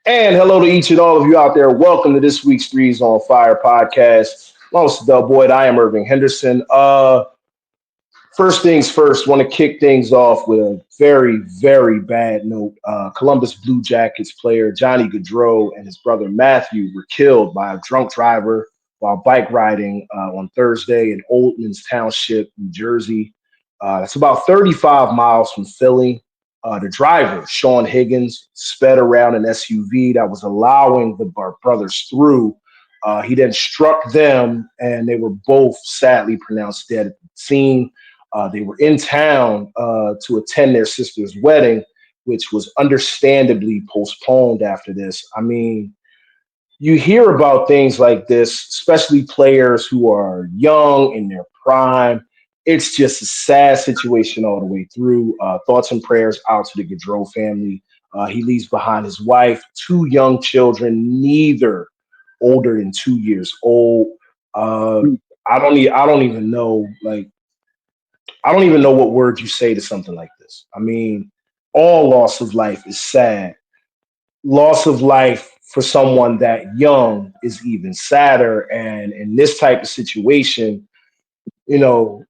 And hello to each and all of you out there. Welcome to this week's Threes on Fire podcast. My name is Del Boyd. I am Irving Henderson. First things first, want to kick things off with a very, very bad note. Columbus Blue Jackets player Johnny Gaudreau and his brother Matthew were killed by a drunk driver while bike riding on Thursday in Oldman's Township, New Jersey. It's about 35 miles from Philly. The driver, Sean Higgins, sped around an SUV that was allowing the brothers through. He then struck them, and they were both sadly pronounced dead at the scene. They were in town to attend their sister's wedding, which was understandably postponed after this. I mean, you hear about things like this, especially players who are young in their prime. It's just a sad situation all the way through. Thoughts and prayers out to the Gaudreau family. He leaves behind his wife, two young children, neither older than 2 years old. Uh, I don't even know. I don't even know what words you say to something like this. I mean, all loss of life is sad. Loss of life for someone that young is even sadder. And in this type of situation, you know,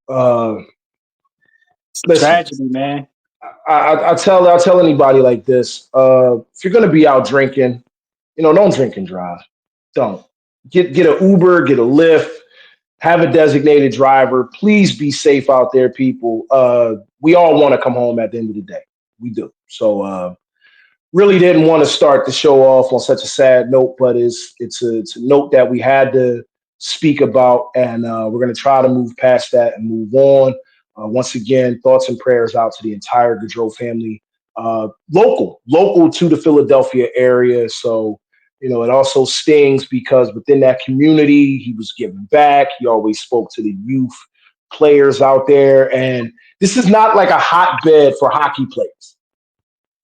It's a listen, tragedy, man. I tell anybody like this: if you're gonna be out drinking, don't drink and drive. Don't get an Uber, get a Lyft, have a designated driver. Please be safe out there, people. We all want to come home at the end of the day. We do. So really didn't want to start the show off on such a sad note, but it's a note that we had to speak about, and we're going to try to move past that and move on. Once again, thoughts and prayers out to the entire Gaudreau family, local to the Philadelphia area. So, it also stings because within that community, he was giving back. He always spoke to the youth players out there. And this is not like a hotbed for hockey players.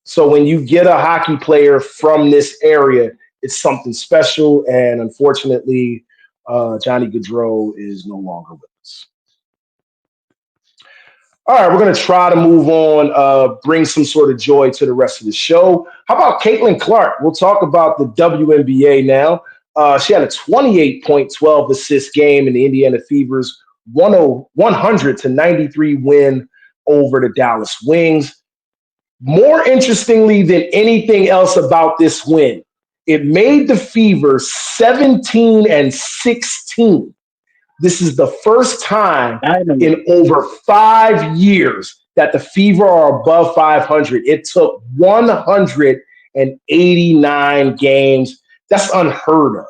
So when you get a hockey player from this area, it's something special. And unfortunately, Johnny Gaudreau is no longer with us. All right, we're going to try to move on, bring some sort of joy to the rest of the show. How about Caitlin Clark? We'll talk about the WNBA now. She had a 28-point, 12-assist game in the Indiana Fever's 100-93 win over the Dallas Wings. More interestingly than anything else about this win, it made the Fever 17-16. This is the first time in over 5 years that the Fever are above 500. It took 189 games. That's unheard of.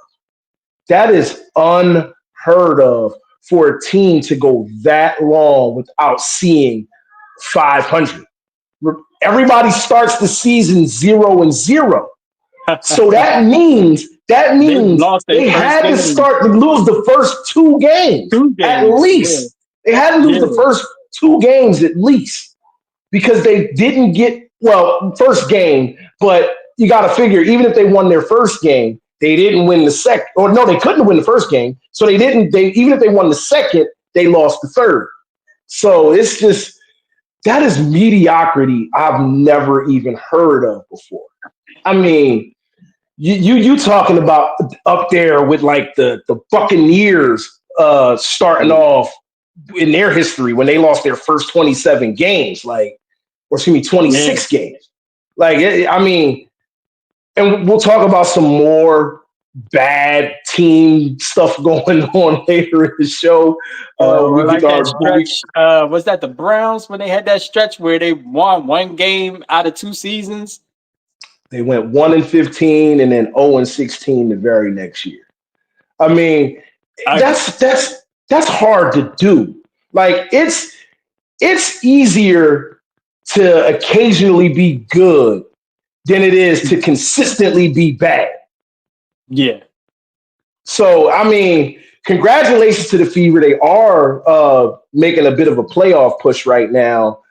That is unheard of for a team to go that long without seeing 500. Everybody starts the season 0-0. So that means they had to start to lose the first two games at least. Yeah. They had to lose the first two games at least because they didn't get, first game, but you got to figure even if they won their first game, they didn't win the second. Or no, they couldn't win the first game. So even if they won the second, they lost the third. So it's just, that is mediocrity I've never even heard of before. I mean, you talking about up there with like the Buccaneers starting off in their history when they lost their first 27 games, 26 games. And we'll talk about some more bad team stuff going on later in the show. Was that the Browns when they had that stretch where they won one game out of 2 seasons? They went 1-15 and then 0-16 the very next year. I mean, that's hard to do. Like it's easier to occasionally be good than it is to consistently be bad. Yeah. So I mean, congratulations to the Fever. They are making a bit of a playoff push right now.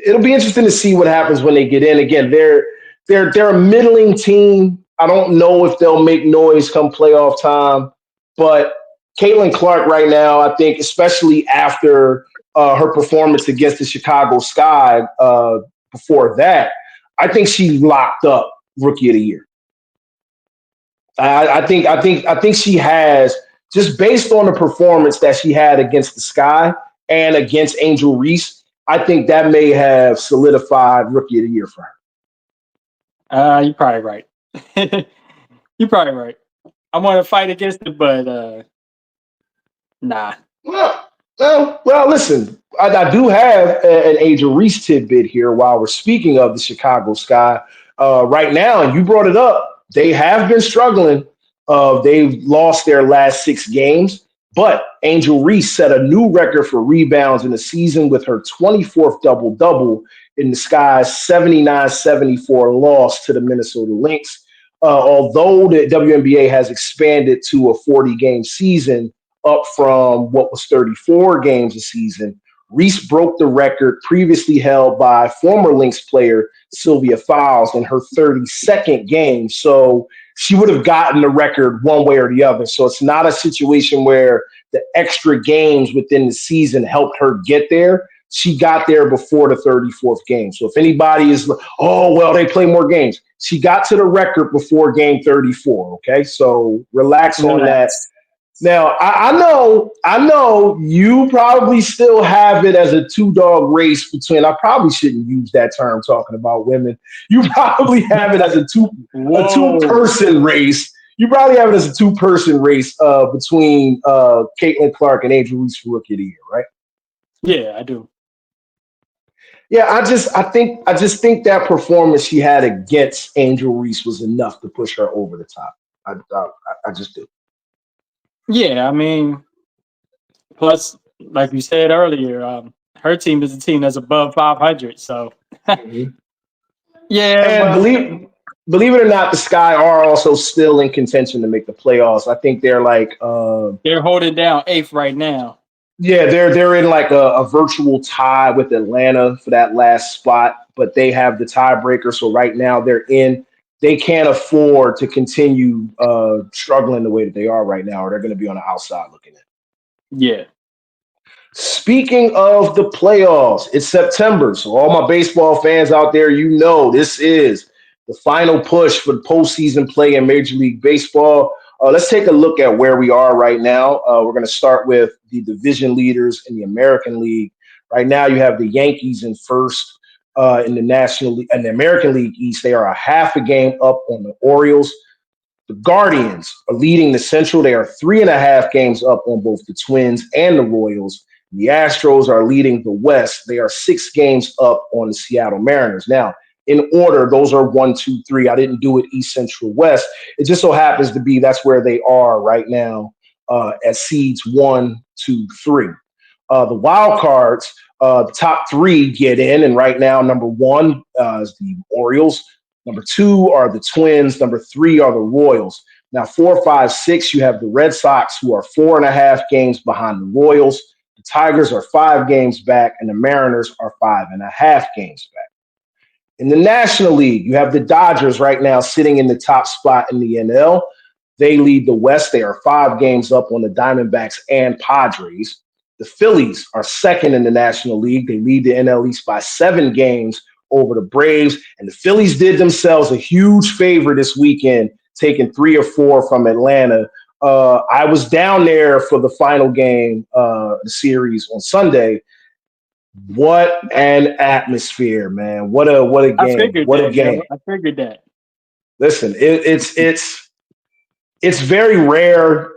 It'll be interesting to see what happens when they get in. Again, they're a middling team. I don't know if they'll make noise come playoff time, but Caitlin Clark right now, I think, especially after her performance against the Chicago Sky before that, I think she locked up Rookie of the Year. I think she has, just based on the performance that she had against the Sky and against Angel Reese. I think that may have solidified Rookie of the Year for her. You're probably right. You're probably right. I want to fight against it, but nah. Well, listen, I do have an Angel Reese tidbit here while we're speaking of the Chicago Sky. Right now, and you brought it up, they have been struggling. They've lost their last 6 games, but Angel Reese set a new record for rebounds in the season with her 24th double-double in the Sky's 79-74 loss to the Minnesota Lynx. Although the WNBA has expanded to a 40-game season, up from what was 34 games a season, Reese broke the record previously held by former Lynx player Sylvia Fowles in her 32nd game. So she would have gotten the record one way or the other. So it's not a situation where the extra games within the season helped her get there. She got there before the 34th game. So if anybody is, oh, well, they play more games. She got to the record before game 34. Okay, so relax on that. Now, I know you probably still have it as a 2-dog race between, I probably shouldn't use that term talking about women. You probably have it as a two-person race. You probably have it as a 2-person race between Caitlin Clark and Angel Reese for Rookie of the Year, right? Yeah, I do. Yeah, I just think that performance she had against Angel Reese was enough to push her over the top. I just do. Yeah, I mean, plus, like you said earlier, her team is a team that's above 500. So, yeah. And believe it or not, the Sky are also still in contention to make the playoffs. I think they're like they're holding down 8th right now. Yeah, they're in like a virtual tie with Atlanta for that last spot, but they have the tiebreaker. So right now they're in. They can't afford to continue struggling the way that they are right now, or they're going to be on the outside looking in. Yeah. Speaking of the playoffs, it's September. So all my baseball fans out there, you know this is the final push for the postseason play in Major League Baseball. Let's take a look at where we are right now. We're going to start with the division leaders in the American League. Right now, you have the Yankees in first in the National League and the American League East. They are a half a game up on the Orioles. The Guardians are leading the Central. They are 3.5 games up on both the Twins and the Royals. The Astros are leading the West. They are 6 games up on the Seattle Mariners. Now, in order, those are 1, 2, 3. I didn't do it East, Central, West. It just so happens to be that's where they are right now at seeds 1, 2, 3. The wild cards, the top 3 get in, and right now number 1 is the Orioles. Number 2 are the Twins. Number 3 are the Royals. Now 4, 5, 6, you have the Red Sox, who are 4.5 games behind the Royals. The Tigers are 5 games back, and the Mariners are 5.5 games back. In the National League, you have the Dodgers right now sitting in the top spot in the NL. They lead the West. They are 5 games up on the Diamondbacks and Padres. The Phillies are second in the National League. They lead the NL East by 7 games over the Braves. And the Phillies did themselves a huge favor this weekend, taking 3 or 4 from Atlanta. I was down there for the final game, the series on Sunday. What an atmosphere, man! What a game! What a game! I figured that. Listen, it's very rare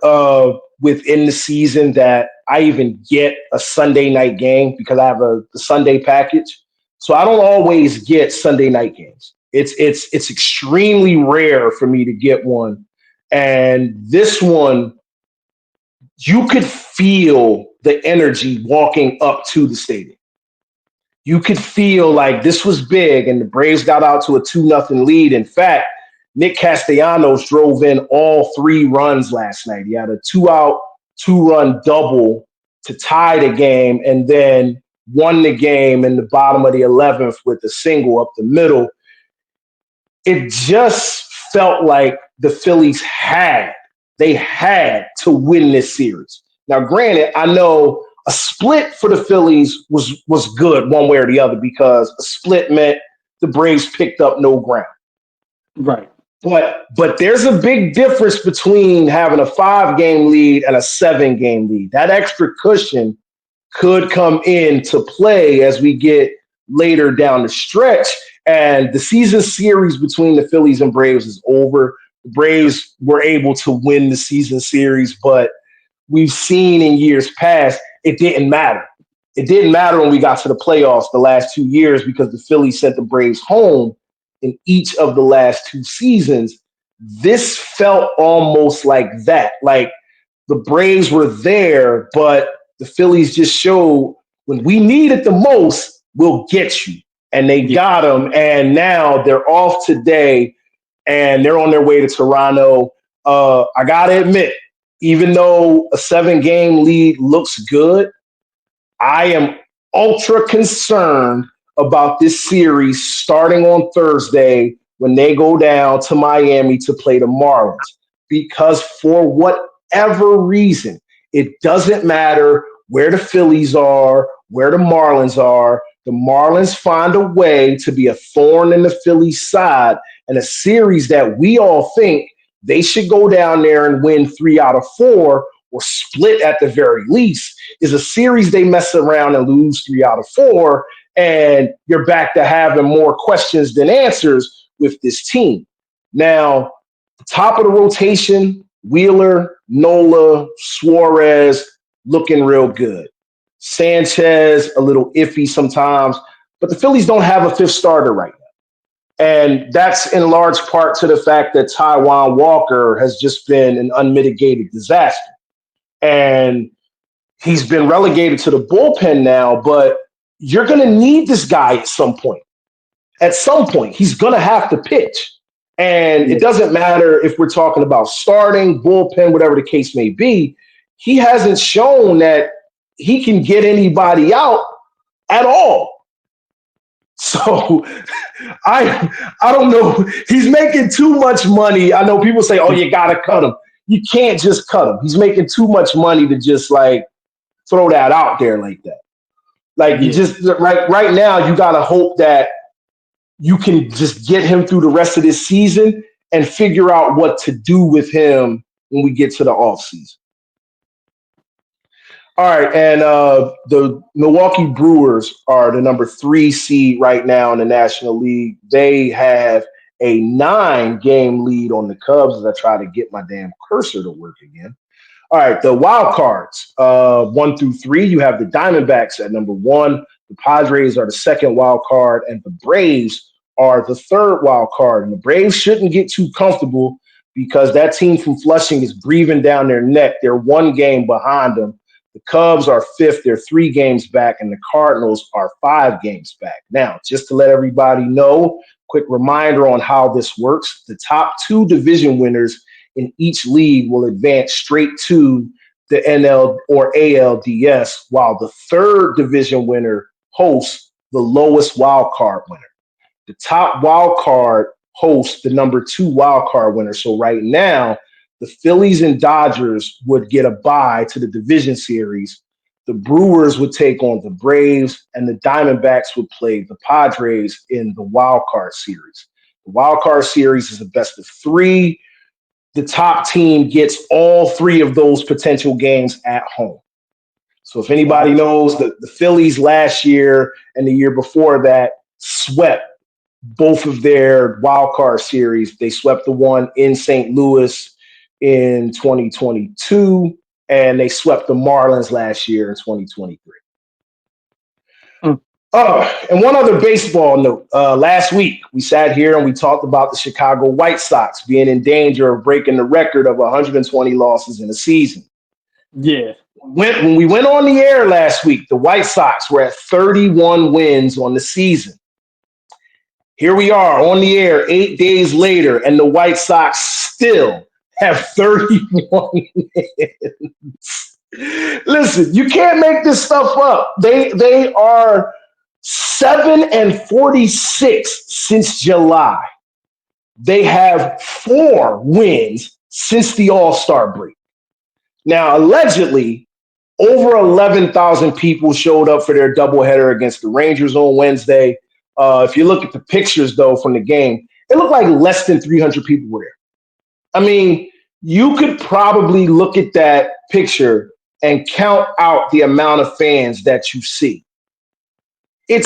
within the season that I even get a Sunday night game because I have the Sunday package. So I don't always get Sunday night games. It's extremely rare for me to get one, and this one, you could feel the energy walking up to the stadium. You could feel like this was big, and the Braves got out to a 2-0 lead. In fact, Nick Castellanos drove in all 3 runs last night. He had a 2-out, 2-run double to tie the game, and then won the game in the bottom of the 11th with a single up the middle. It just felt like the Phillies had to win this series. Now, granted, I know a split for the Phillies was good one way or the other because a split meant the Braves picked up no ground. Right. But there's a big difference between having a 5-game lead and a 7-game lead. That extra cushion could come into play as we get later down the stretch. And the season series between the Phillies and Braves is over. The Braves were able to win the season series, but we've seen in years past, it didn't matter. It didn't matter when we got to the playoffs the last 2 years because the Phillies sent the Braves home in each of the last 2 seasons. This felt almost like that. Like the Braves were there, but the Phillies just showed when we need it the most, we'll get you. And they got them. And now they're off today and they're on their way to Toronto. I got to admit, even though a 7-game lead looks good, I am ultra concerned about this series starting on Thursday when they go down to Miami to play the Marlins. Because for whatever reason, it doesn't matter where the Phillies are, where the Marlins are. The Marlins find a way to be a thorn in the Phillies' side, and a series that we all think they should go down there and win 3 out of 4 or split at the very least is a series they mess around and lose 3 out of 4, and you're back to having more questions than answers with this team. Now, the top of the rotation, Wheeler, Nola, Suarez, looking real good. Sanchez, a little iffy sometimes, but the Phillies don't have a 5th starter right now. And that's in large part to the fact that Taijuan Walker has just been an unmitigated disaster. And he's been relegated to the bullpen now, but you're going to need this guy at some point. At some point, he's going to have to pitch. And it doesn't matter if we're talking about starting, bullpen, whatever the case may be. He hasn't shown that he can get anybody out at all. So I don't know. He's making too much money. I know people say, oh, you got to cut him. You can't just cut him. He's making too much money to just like throw that out there like that. Like you just right now, you got to hope that you can just get him through the rest of this season and figure out what to do with him when we get to the offseason. All right, and the Milwaukee Brewers are the number 3 seed right now in the National League. They have a 9-game lead on the Cubs as I try to get my damn cursor to work again. All right, the wild cards, 1 through 3, you have the Diamondbacks at number 1. The Padres are the 2nd wild card, and the Braves are the 3rd wild card. And the Braves shouldn't get too comfortable because that team from Flushing is breathing down their neck. They're 1 game behind them. The Cubs are 5th. They're 3 games back, and the Cardinals are 5 games back. Now, just to let everybody know, quick reminder on how this works. The top 2 division winners in each league will advance straight to the NL or ALDS, while the 3rd division winner hosts the lowest wild card winner. The top wild card hosts the number 2 wild card winner. So right now, the Phillies and Dodgers would get a bye to the division series. The Brewers would take on the Braves, and the Diamondbacks would play the Padres in the wild card series. The wild card series is a best of 3. The top team gets all 3 of those potential games at home. So if anybody knows, the Phillies last year and the year before that swept both of their wild card series. They swept the one in St. Louis in 2022, and they swept the Marlins last year in 2023. And one other baseball note. Last week, we sat here and we talked about the Chicago White Sox being in danger of breaking the record of 120 losses in a season. Yeah. When we went on the air last week, the White Sox were at 31 wins on the season. Here we are on the air 8 days later, and the White Sox still have 31 wins. Listen, you can't make this stuff up. They are 7-46 since July. They have 4 wins since the All-Star break. Now, allegedly, over 11,000 people showed up for their doubleheader against the Rangers on Wednesday. If you look at the pictures, though, from the game, it looked like less than 300 people were there. I mean, you could probably look at that picture and count out the amount of fans that you see. And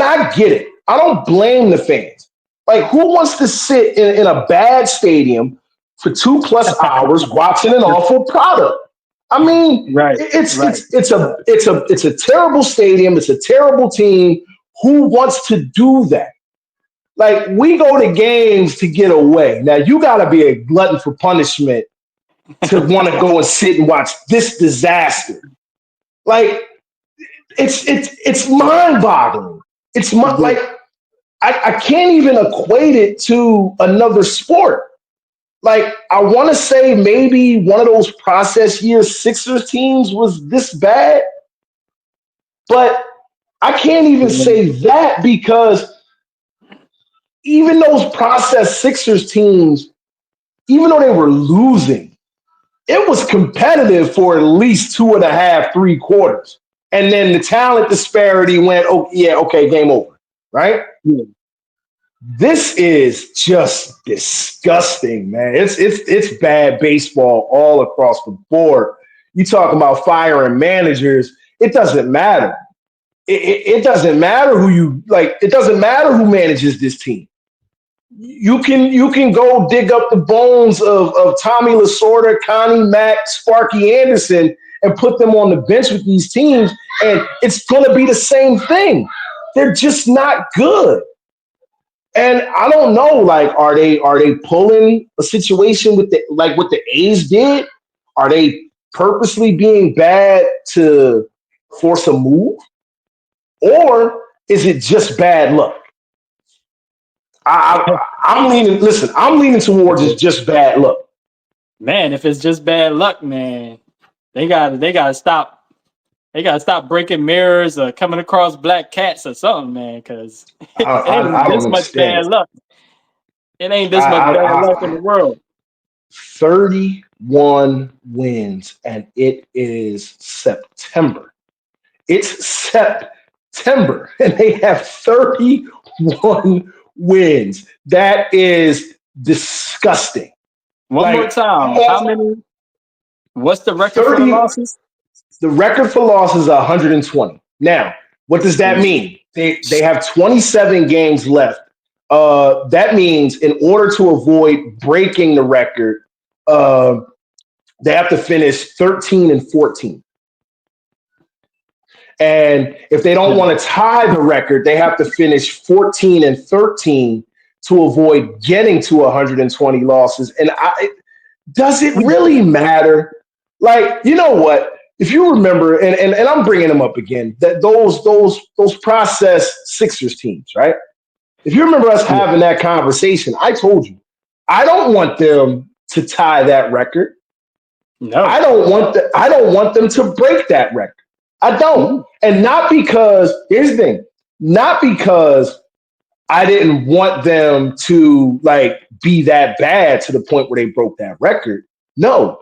I get it. I don't blame the fans. Like, who wants to sit in a bad stadium for 2+ hours watching an awful product? I mean, Right. it's a terrible stadium. It's a terrible team. Who wants to do that? Like, we go to games to get away. Now, you got to be a glutton for punishment to want to go and sit and watch this disaster. Like, it's mind-boggling. Like, I can't even equate it to another sport. Like, I want to say maybe one of those process year Sixers teams was this bad, but I can't even say that because even those process Sixers teams, even though they were losing, it was competitive for at least 2.5, 3 quarters. And then the talent disparity went, oh, yeah, okay, game over, right? Yeah. This is just disgusting, man. It's bad baseball all across the board. You talk about firing managers, it doesn't matter. It doesn't matter who you like. It doesn't matter who manages this team. You can go dig up the bones of Tommy Lasorda, Connie Mack, Sparky Anderson, and put them on the bench with these teams, and it's going to be the same thing. They're just not good. And I don't know, like, are they pulling a situation with what the A's did? Are they purposely being bad to force a move? Or is it just bad luck? I'm leaning towards it's just bad luck. Man, if it's just bad luck, man, they gotta stop. They gotta stop breaking mirrors or coming across black cats or something, man. Because it ain't this much bad luck. It ain't this much bad luck in the world. 31 wins, and it is September. It's September, and they have 31 wins. That is disgusting. One more time. How many? What's the record for the losses? The record for losses is 120. Now, what does that mean? They have 27 games left. That means in order to avoid breaking the record, they have to finish 13-14. And if they don't want to tie the record, they have to finish 14-13 to avoid getting to 120 losses. And does it really matter? Like, you know what? If you remember, and I'm bringing them up again, that those process Sixers teams, right? If you remember us having that conversation, I told you, I don't want them to tie that record. No, I don't want them to break that record. I don't. And not because, here's the thing, not because I didn't want them to like be that bad to the point where they broke that record. No,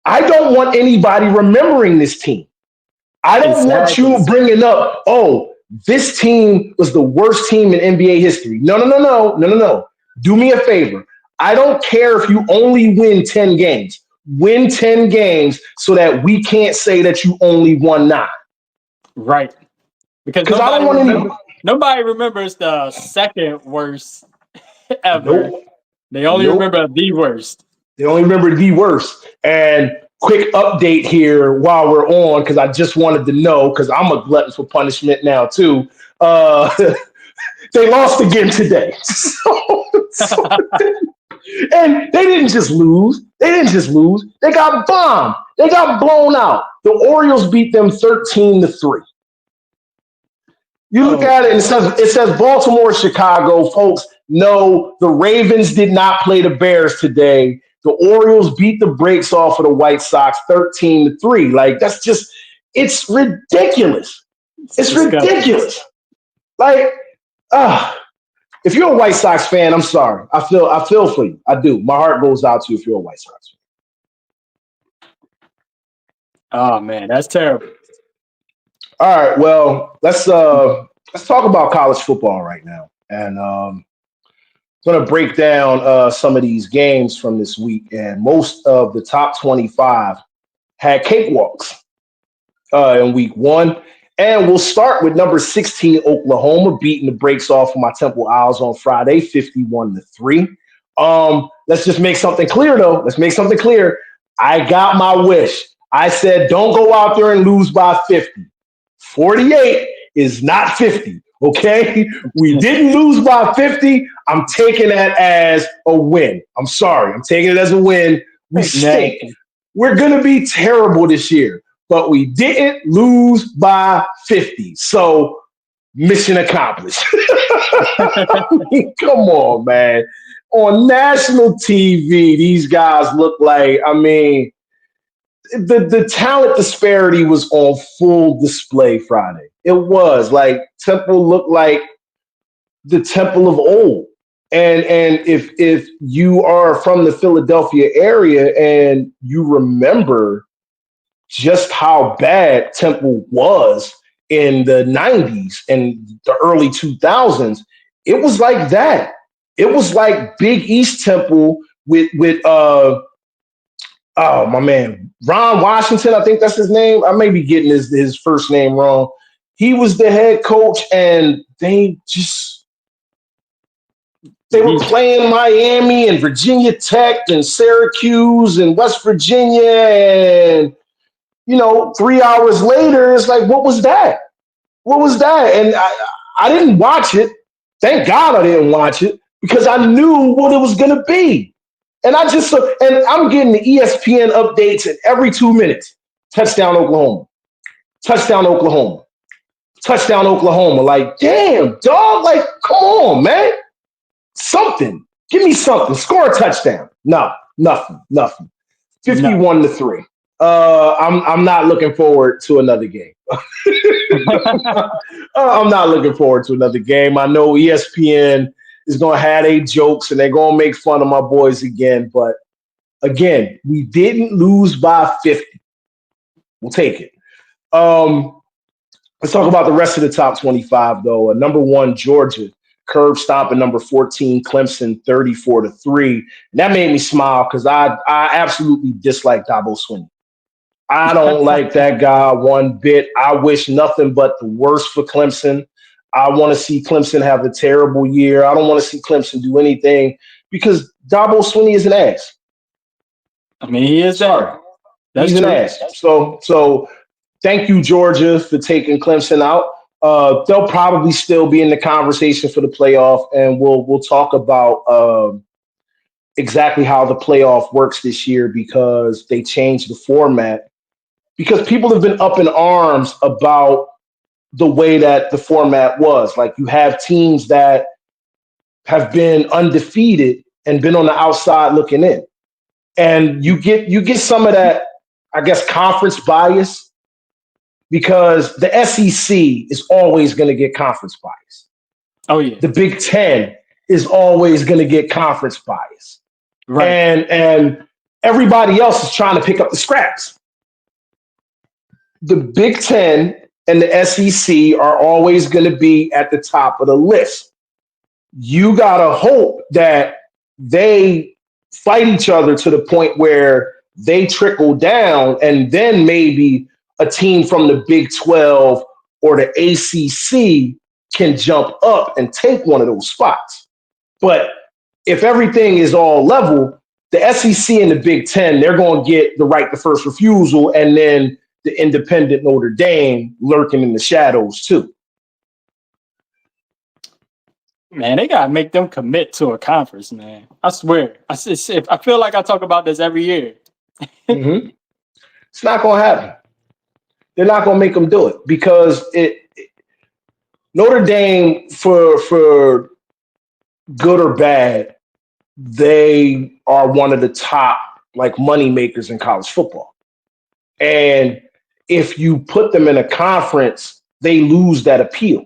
I don't want anybody remembering this team. I don't want you bringing up, oh, this team was the worst team in NBA history. No. Do me a favor. I don't care if you only win 10 games. Win 10 games so that we can't say that you only won 9. Right. Because I don't want nobody remembers the second worst ever. Nope. They only remember the worst. They only remember the worst. And quick update here while we're on, because I just wanted to know, because I'm a glutton for punishment now too. They lost again today. And they didn't just lose. They got bombed. They got blown out. The Orioles beat them 13-3. You look at it and it says Baltimore, Chicago. Folks, no, the Ravens did not play the Bears today. The Orioles beat the brakes off of the White Sox 13-3. Like, that's just, it's ridiculous. It's ridiculous. Like, if you're a White Sox fan, I'm sorry. I feel for you. I do. My heart goes out to you if you're a White Sox fan. Oh man, that's terrible. All right, well, let's talk about college football right now. And going to break down some of these games from this week, and most of the top 25 had cakewalks in week one. And we'll start with number 16, Oklahoma, beating the brakes off of my Temple Owls on Friday, 51-3. Let's just make something clear, though. Let's make something clear. I got my wish. I said, don't go out there and lose by 50. 48 is not 50, okay? We didn't lose by 50. I'm taking that as a win. I'm sorry. I'm taking it as a win. We stink. We're going to be terrible this year, but we didn't lose by 50. So mission accomplished. I mean, come on, man. On national TV, these guys look like, I mean, the talent disparity was on full display Friday. It was like Temple looked like the Temple of old. And if you are from the Philadelphia area and you remember just how bad Temple was in the 90s and the early 2000s, it was like that. It was like Big East Temple with my man, Ron Washington, I think that's his name. I may be getting his first name wrong. He was the head coach, and they were playing Miami and Virginia Tech and Syracuse and West Virginia, and 3 hours later, it's like, what was that? What was that? And I didn't watch it. Thank God I didn't watch it because I knew what it was going to be. And I'm getting the ESPN updates at every 2 minutes. Touchdown, Oklahoma. Touchdown, Oklahoma. Touchdown, Oklahoma. Like, damn, dog. Like, come on, man. Something. Give me something. Score a touchdown. No, nothing. 51-3. I'm not looking forward to another game. I'm not looking forward to another game. I know ESPN is going to have their jokes and they're going to make fun of my boys again. But again, we didn't lose by 50. We'll take it. Let's talk about the rest of the top 25, though. Number 1, Georgia, curb stomping number 14, Clemson, 34-3. And that made me smile because I absolutely dislike Dabo Swinney. I don't like that guy one bit. I wish nothing but the worst for Clemson. I want to see Clemson have a terrible year. I don't want to see Clemson do anything because Dabo Swinney is an ass. I mean, he is that. He's an ass. So thank you, Georgia, for taking Clemson out. They'll probably still be in the conversation for the playoff, and we'll talk about exactly how the playoff works this year because they changed the format. Because people have been up in arms about the way that the format was. Like you have teams that have been undefeated and been on the outside looking in. And you get some of that, I guess, conference bias because the SEC is always going to get conference bias. Oh, yeah. The Big Ten is always going to get conference bias. Right. And everybody else is trying to pick up the scraps. The Big Ten and the SEC are always going to be at the top of the list. You got to hope that they fight each other to the point where they trickle down and then maybe a team from the Big 12 or the ACC can jump up and take one of those spots. But if everything is all level, the SEC and the Big Ten, they're going to get the right to first refusal, and then the independent Notre Dame lurking in the shadows too. Man, they got to make them commit to a conference, man. I swear. I feel like I talk about this every year. Mm-hmm. It's not going to happen. They're not going to make them do it because Notre Dame, for good or bad, they are one of the top money makers in college football. And if you put them in a conference, they lose that appeal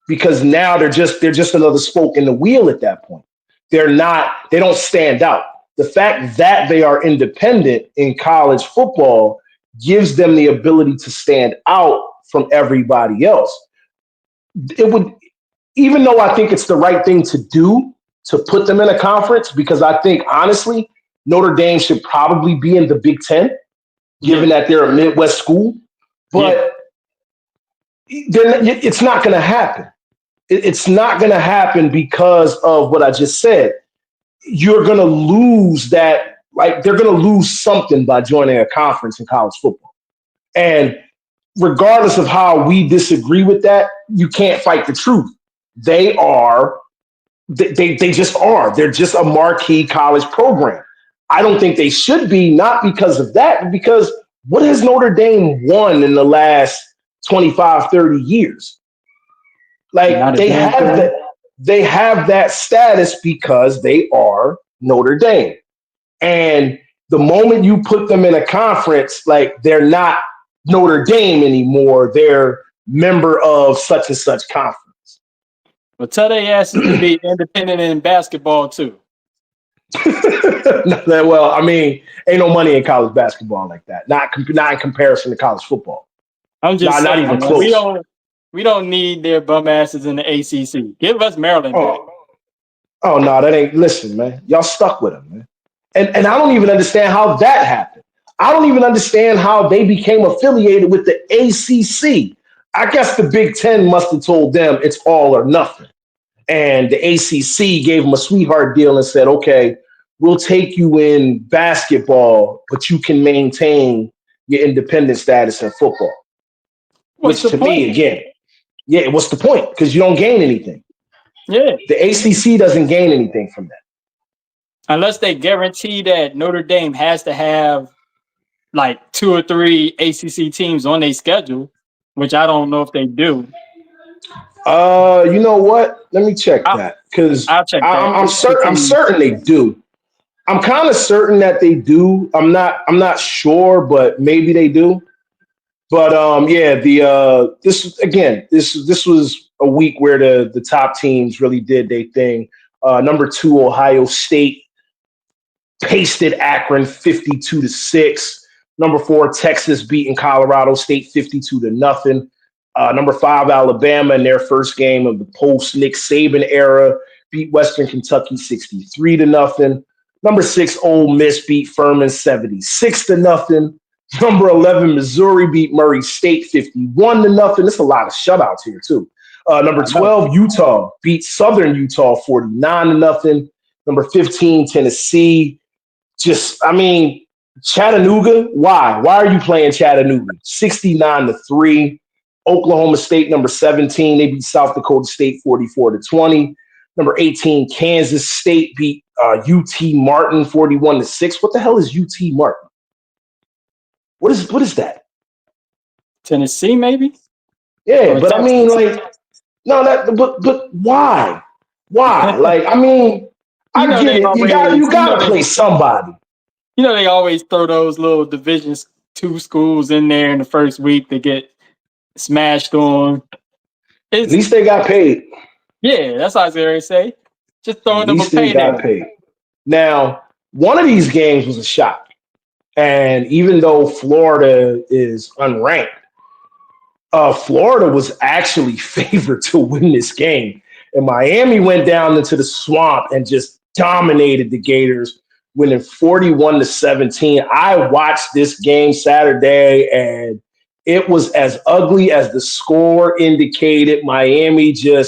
because now they're just another spoke in the wheel at that point. They don't stand out. The fact that they are independent in college football gives them the ability to stand out from everybody else. It would, even though I think it's the right thing to do, to put them in a conference because I think, honestly, Notre Dame should probably be in the Big Ten, given that they're a Midwest school. But it's not going to happen. It's not going to happen because of what I just said. You're going to lose that. Like, they're going to lose something by joining a conference in college football. And regardless of how we disagree with that, you can't fight the truth. They just are. They're just a marquee college program. I don't think they should be, not because of that, but because what has Notre Dame won in the last 25, 30 years? Like, they have that status because they are Notre Dame. And the moment you put them in a conference, like, they're not Notre Dame anymore. They're member of such and such conference. Well, tell their asses to be independent in basketball too. Well, I mean, ain't no money in college basketball like that. Not in comparison to college football. I'm just saying, not even close. We don't need their bum asses in the ACC. Give us Maryland. Oh no, that ain't. Listen, man, y'all stuck with them, man. And I don't even understand how that happened. I don't even understand how they became affiliated with the ACC. I guess the Big Ten must have told them it's all or nothing. And the ACC gave them a sweetheart deal and said, okay, we'll take you in basketball, but you can maintain your independent status in football. Which to me, again, what's the point? Because you don't gain anything. Yeah. The ACC doesn't gain anything from that. Unless they guarantee that Notre Dame has to have like 2 or 3 ACC teams on their schedule, which I don't know if they do. You know what? Let me check that because I'm certain they do. I'm kind of certain that they do. I'm not sure, but maybe they do. But this was a week where the top teams really did their thing. Number 2, Ohio State pasted Akron 52-6. Number 4, Texas beating Colorado State 52-0. Number 5, Alabama in their first game of the post Nick Saban era beat Western Kentucky 63-0. Number 6, Ole Miss beat Furman 76-0. Number 11, Missouri beat Murray State 51-0. There's a lot of shutouts here too. Number 12, Utah beat Southern Utah 49-0. Number 15, Tennessee. Chattanooga. Why? Why are you playing Chattanooga? 69-3. Oklahoma State, number 17, they beat South Dakota State 44-20. Number 18, Kansas State beat UT Martin 41-6. What the hell is UT Martin? What is that? Tennessee, maybe? Yeah, but I mean, like, no, but why? Why? Like, I mean, I get it. You gotta play somebody. You know, they always throw those little Division 2 schools in there in the first week to get smashed on. At least they got paid. Yeah, that's what I was going to say. Just throwing them a payday. They got paid. Now, one of these games was a shock. And even though Florida is unranked, Florida was actually favored to win this game. And Miami went down into the swamp and just dominated the Gators, winning 41-17. I watched this game Saturday, and it was as ugly as the score indicated. Miami you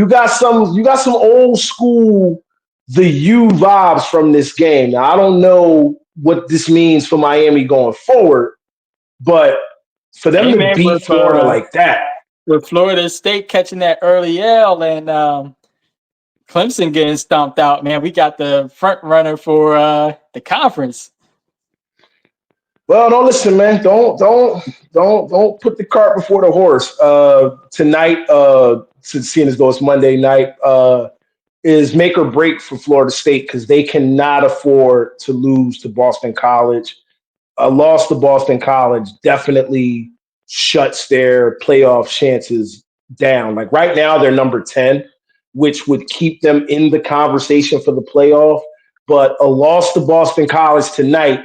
got some old school the U vibes from this game. Now, I don't know what this means for Miami going forward, but for them to beat Florida like that. With Florida State catching that early L and Clemson getting stomped out, man, we got the front runner for the conference. Well, don't listen, man. Don't put the cart before the horse. Tonight, seeing as though it's Monday night, is make or break for Florida State because they cannot afford to lose to Boston College. A loss to Boston College definitely shuts their playoff chances down. Like right now, they're number 10, which would keep them in the conversation for the playoff. But a loss to Boston College tonight,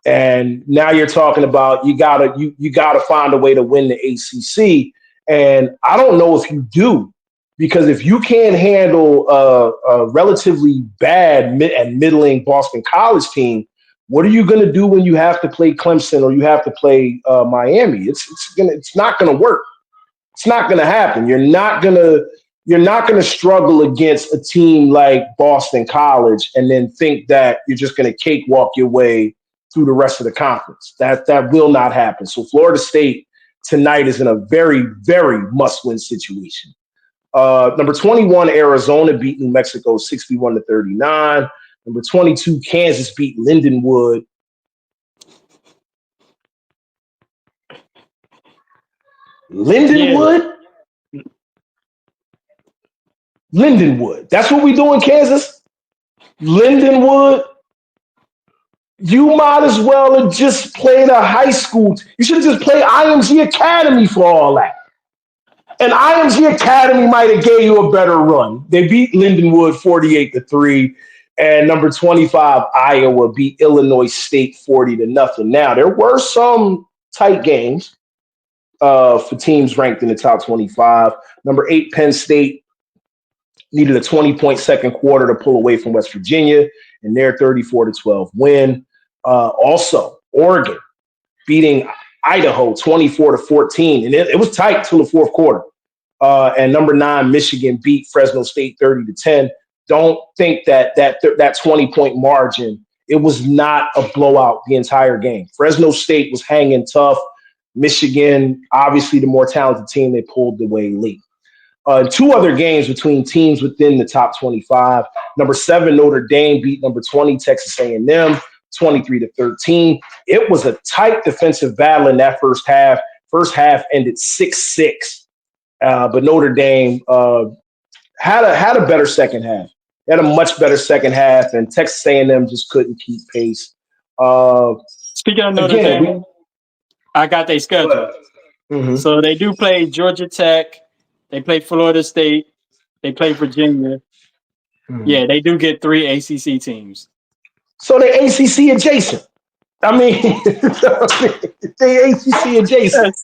and now you're talking about you gotta find a way to win the ACC. And I don't know if you do. Because if you can't handle a relatively bad and middling Boston College team, what are you going to do when you have to play Clemson or you have to play Miami? It's not going to work. It's not going to happen. You're not going to struggle against a team like Boston College and then think that you're just going to cakewalk your way through the rest of the conference. That will not happen. So Florida State tonight is in a very, very must-win situation. Number 21, Arizona beat New Mexico 61-39. Number 22, Kansas beat Lindenwood. Lindenwood? Yeah. Lindenwood. That's what we do in Kansas? Lindenwood? You might as well have just played a high school. You should have just played IMG Academy for all that. And IMG Academy might have gave you a better run. They beat Lindenwood 48-3. And number 25, Iowa beat Illinois State 40-0. Now, there were some tight games for teams ranked in the top 25. Number 8, Penn State needed a 20-point second quarter to pull away from West Virginia in their 34-12 win. Also, Oregon beating Idaho 24-14. And it was tight till the fourth quarter. And number 9, Michigan beat Fresno State 30-10. Don't think that 20-point margin, it was not a blowout the entire game. Fresno State was hanging tough. Michigan, obviously the more talented team, they pulled away late. 2 other games between teams within the top 25. Number 7, Notre Dame beat number 20, Texas A&M, 23-13. It was a tight defensive battle in that first half. First half ended 6-6. But Notre Dame had a better second half. They had a much better second half, and Texas A&M just couldn't keep pace. Speaking of Notre Dame, I got their schedule. Mm-hmm. So they do play Georgia Tech. They play Florida State. They play Virginia. Mm-hmm. Yeah, they do get 3 ACC teams. So they ACC adjacent. I mean, they ACC adjacent.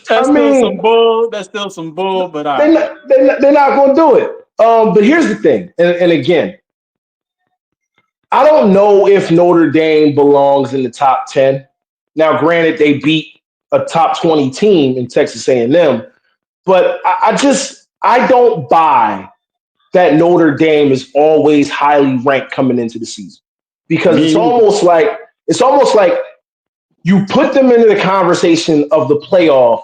That's still some bull, but they're not going to do it. But here's the thing, and again, I don't know if Notre Dame belongs in the top 10. Now, granted, they beat a top 20 team in Texas A&M, but I don't buy that Notre Dame is always highly ranked coming into the season, because it's almost like you put them into the conversation of the playoff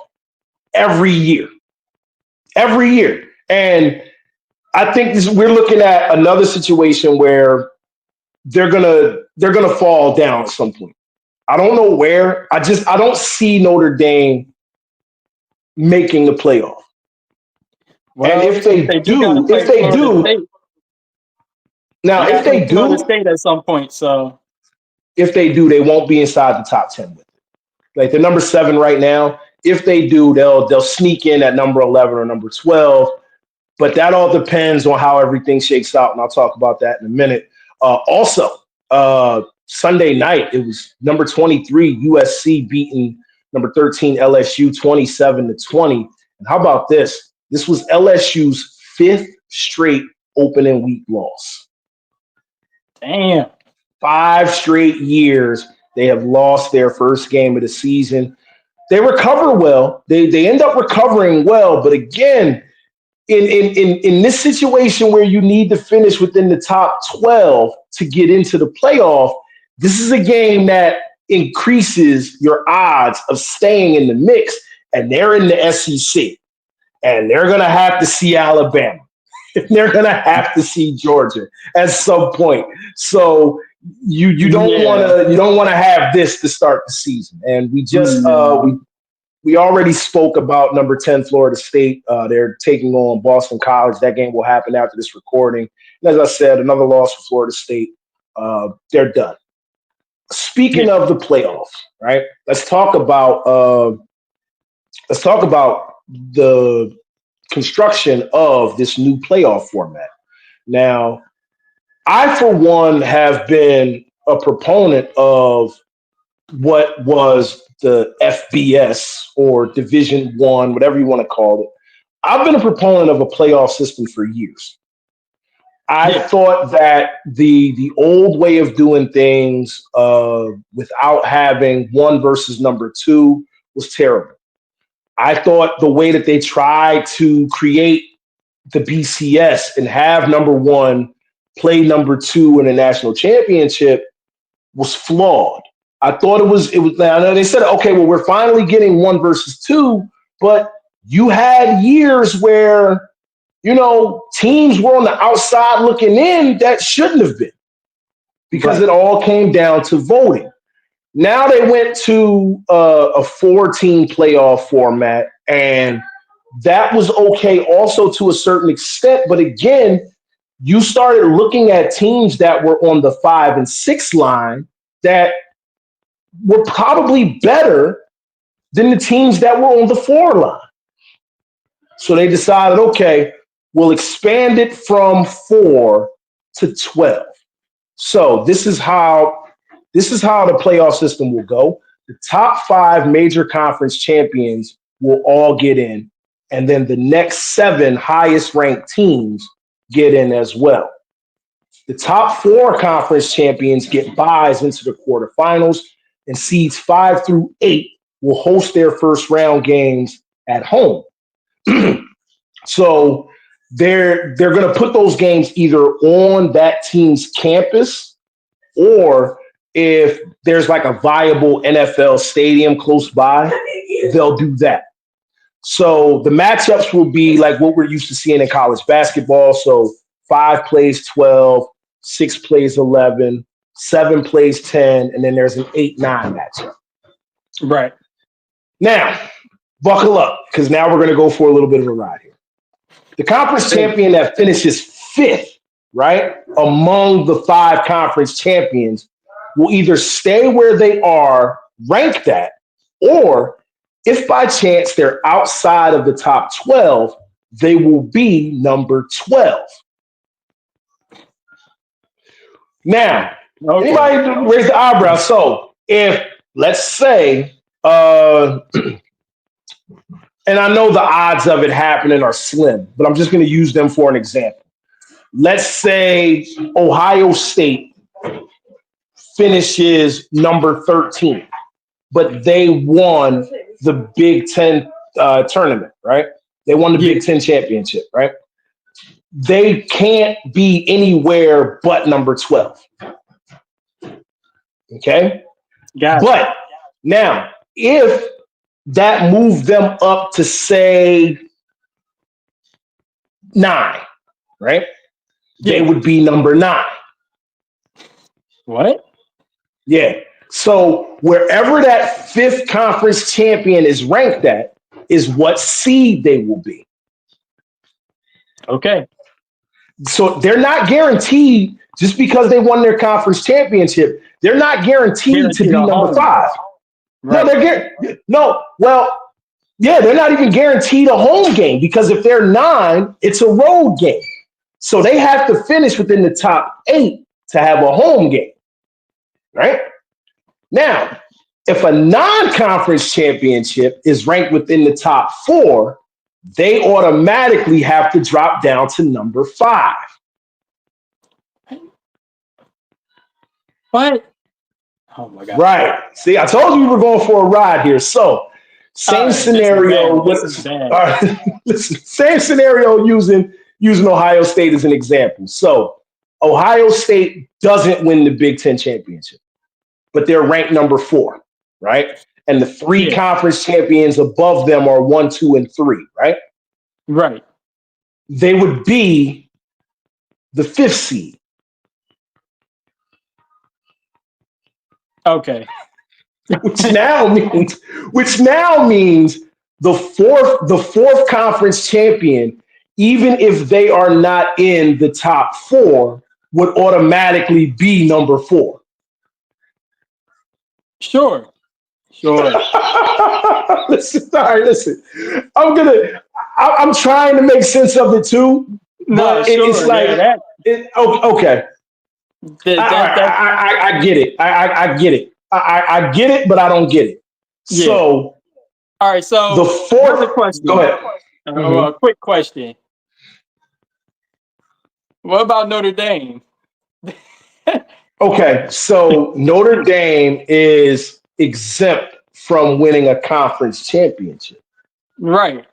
every year. And I think we're looking at another situation where they're gonna fall down at some point. I don't know where. I don't see Notre Dame making the playoff. Well, and if they do, State at some point. So if they do, they won't be inside the top 10 with it. Like they're number 7 right now. If they do, they'll sneak in at number 11 or number 12. But that all depends on how everything shakes out, and I'll talk about that in a minute. Also, Sunday night, it was number 23 USC beating number 13 LSU 27-20. And how about this? This was LSU's 5th straight opening week loss. Damn. 5 straight years they have lost their first game of the season. They recover well. They end up recovering well, but again, in this situation where you need to finish within the top 12 to get into the playoff, this is a game that increases your odds of staying in the mix, and they're in the SEC, and they're going to have to see Alabama. They're going to have to see Georgia at some point. So you don't want to have this to start the season. And we just we already spoke about number 10 Florida State. They're taking on Boston College. That game will happen after this recording. And as I said, another loss for Florida State. They're done. Speaking of the playoffs, right? Let's talk about the construction of this new playoff format. Now, I, for one, have been a proponent of what was the FBS or Division I, whatever you want to call it, I've been a proponent of a playoff system for years. I thought that the old way of doing things without having one versus number two was terrible. I thought the way that they tried to create the BCS and have number one play number two in a national championship was flawed. I thought it was now they said, okay, well, we're finally getting one versus two, but you had years where, teams were on the outside looking in that shouldn't have been, because it all came down to voting. Now they went to a 4-team playoff format, and that was okay also to a certain extent. But again, you started looking at teams that were on the 5 and 6 line that were probably better than the teams that were on the 4 line. So they decided, okay, we'll expand it from 4 to 12. So this is how the playoff system will go. The top 5 major conference champions will all get in, and then the next 7 highest ranked teams get in as well. The top 4 conference champions get buys into the quarterfinals, and seeds 5 through 8 will host their first round games at home. So they're going to put those games either on that team's campus, or if there's like a viable NFL stadium close by, they'll do that. So the matchups will be like what we're used to seeing in college basketball. So 5 plays 12, 6 plays 11, 7 plays 10, and then there's an 8-9 matchup. Right. Now, buckle up, because now we're going to go for a little bit of a ride here. The conference champion that finishes 5th, right, among the 5 conference champions will either stay where they are ranked at, or if by chance they're outside of the top 12, they will be number 12. Now, anybody raise the eyebrow? So if, let's say, and I know the odds of it happening are slim, but I'm just going to use them for an example. Let's say Ohio State finishes number 13, but they won the Big Ten tournament, right? They won the Big Ten championship, right? They can't be anywhere but number 12. Okay? Gotcha. But now, if that moved them up to, say, 9, right? They would be number 9. What? Yeah. So wherever that 5th conference champion is ranked at is what seed they will be. Okay. So they're not guaranteed, just because they won their conference championship, they're not guaranteed to be number 5. Right. They're not even guaranteed a home game, because if they're 9, it's a road game. So they have to finish within the top 8 to have a home game, right? Now, if a non-conference championship is ranked within the top 4, they automatically have to drop down to number 5. What? Oh my God. Right. See, I told you we were going for a ride here. So, same scenario. Same scenario using Ohio State as an example. So, Ohio State doesn't win the Big Ten championship, but they're ranked number 4, right? And the 3 conference champions above them are 1, 2, and 3, right? Right. They would be the 5th seed. Okay. Which now means the fourth conference champion, even if they are not in the top 4, would automatically be number 4. Sure. Listen. I'm trying to make sense of it too. No, it's like okay. I get it. I get it. I get it, but I don't get it. Yeah. So, all right. So the 4th question. Go ahead. Well, quick question. What about Notre Dame? Okay, so Notre Dame is exempt from winning a conference championship. Right.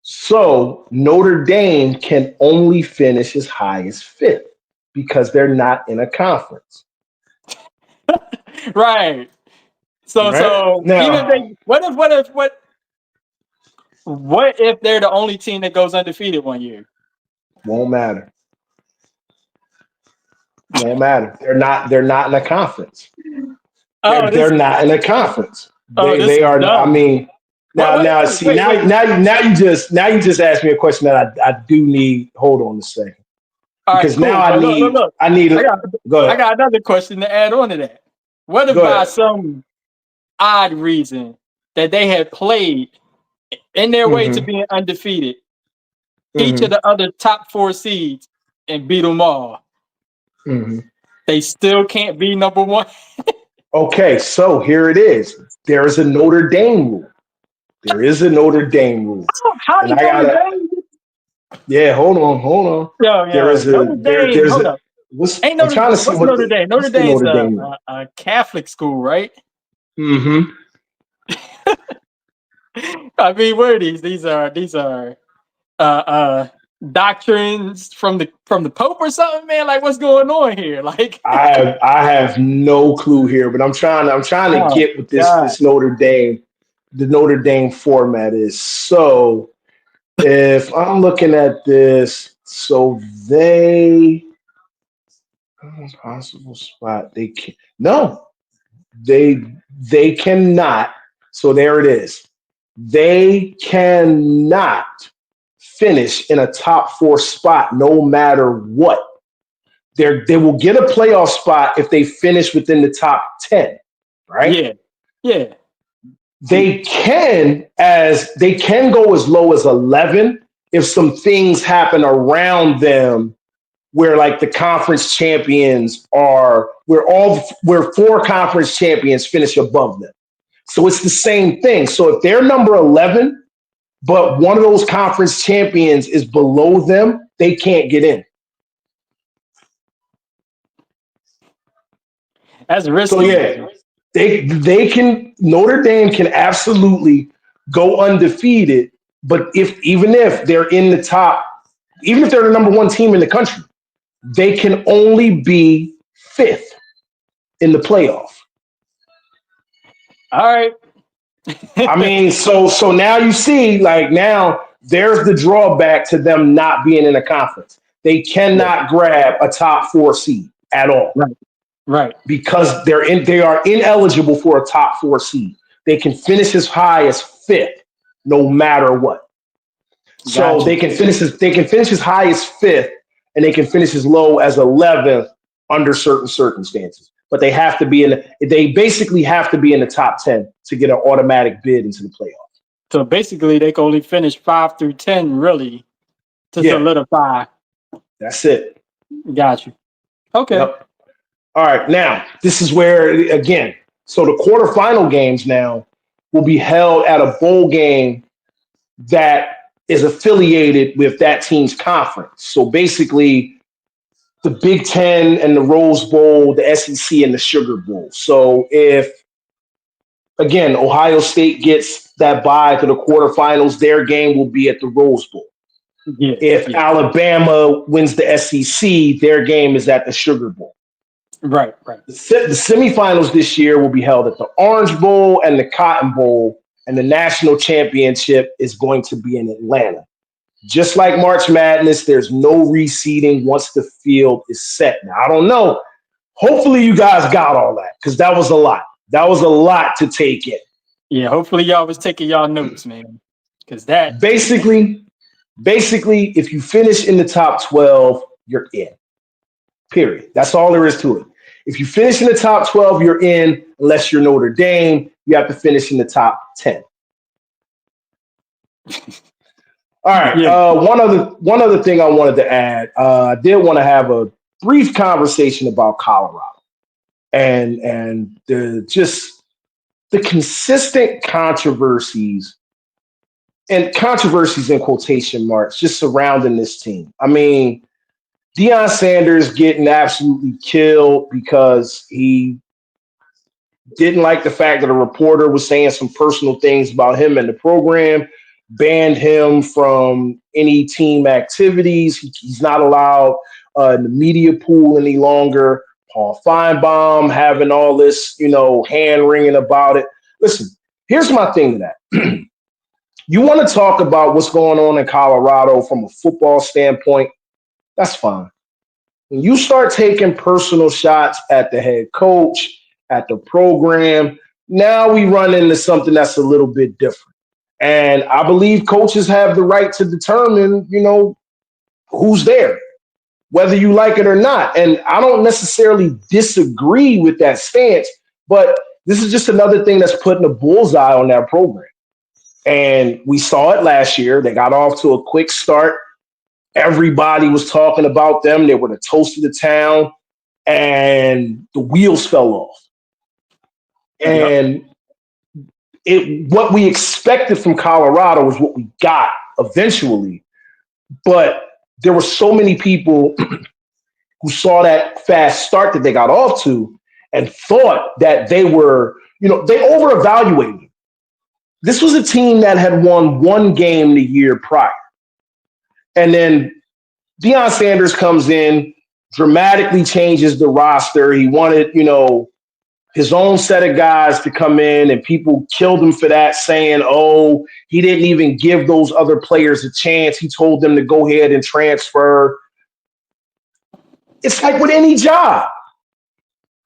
So Notre Dame can only finish as high as fifth because they're not in a conference. Right. So Right? even if Now, they what if they're the only team that goes undefeated one year? won't matter. Won't matter. They're not in a conference. Oh, They're not in a conference. this They is are. I dumb. mean, now see Wait. now you just asked me a question that I do need. Hold on a second, All right, because now cool. But look. I need go I ahead. got another question to add on to that. What if Go by ahead. some odd reason that they had played in their way to being undefeated, each of the other top 4 seeds and beat them all? They still can't be number 1. Okay, so here it is. There is a Notre Dame rule. There is a Notre Dame rule, How and did I Notre gotta. Dame? Yeah, hold on. There is Notre Dame. there's Hold a. up. Ain't I'm trying to see what's Notre Dame? Notre what's the Dame's Notre Dame rule. a Catholic school, right? I mean, what are these? These are doctrines from the Pope or something, man. Like, what's going on here? Like, I have no clue here, but I'm trying to oh get what God. this Notre Dame the Notre Dame format is. So if I'm looking at this, so they possible spot they can no they cannot. So there it is. They cannot finish in a top 4 spot no matter what. They will get a playoff spot if they finish within the top 10, right? Yeah. They can go as low as 11 if some things happen around them where like the conference champions are where 4 conference champions finish above them. So it's the same thing. So if they're number 11, but one of those conference champions is below them, they can't get in. That's risky. So yeah, they can Notre Dame can absolutely go undefeated, but even if they're in the top, even if they're the number 1 team in the country, they can only be 5th in the playoff. All right. I mean, so now you see, like now there's the drawback to them not being in a conference. They cannot grab a top 4 seed at all. Right. Because they are ineligible for a top 4 seed. They can finish as high as 5th, no matter what. So Gotcha. they can finish as high as 5th, and they can finish as low as 11th under certain circumstances. But they have to be they basically have to be in the top 10 to get an automatic bid into the playoffs. So basically, they can only finish 5 through 10, really, to solidify. That's it. Got you. Okay. Yep. All right. Now, this is where, again, so the quarterfinal games now will be held at a bowl game that is affiliated with that team's conference. So basically, the Big Ten and the Rose Bowl, the SEC and the Sugar Bowl. So if, again, Ohio State gets that bye to the quarterfinals, their game will be at the Rose Bowl. If Alabama wins the SEC, their game is at the Sugar Bowl. Right. The semifinals this year will be held at the Orange Bowl and the Cotton Bowl, and the national championship is going to be in Atlanta. Just like March Madness, there's no reseeding once the field is set. Now, I don't know. Hopefully you guys got all that, because that was a lot. That was a lot to take in. Yeah, hopefully y'all was taking y'all notes, man. Because that basically, if you finish in the top 12, you're in. Period. That's all there is to it. If you finish in the top 12, you're in. Unless you're Notre Dame, you have to finish in the top 10. All right. Yeah. One other thing I wanted to add. I did want to have a brief conversation about Colorado and the consistent controversies and controversies in quotation marks just surrounding this team. I mean, Deion Sanders getting absolutely killed because he didn't like the fact that a reporter was saying some personal things about him and the program, banned him from any team activities. He's not allowed in the media pool any longer. Paul Feinbaum having all this, hand wringing about it. Listen, here's my thing to that. You want to talk about what's going on in Colorado from a football standpoint? That's fine. When you start taking personal shots at the head coach, at the program, now we run into something that's a little bit different. And I believe coaches have the right to determine, who's there, whether you like it or not. And I don't necessarily disagree with that stance, but this is just another thing that's putting a bullseye on that program. And we saw it last year. They got off to a quick start. Everybody was talking about them. They were the toast of the town, and the wheels fell off. And what we expected from Colorado was what we got eventually. But there were so many people who saw that fast start that they got off to and thought that they were, they over-evaluated them. This was a team that had won one game the year prior. And then Deion Sanders comes in, dramatically changes the roster. He wanted, his own set of guys to come in, and people killed him for that, saying, oh, he didn't even give those other players a chance. He told them to go ahead and transfer. It's like with any job.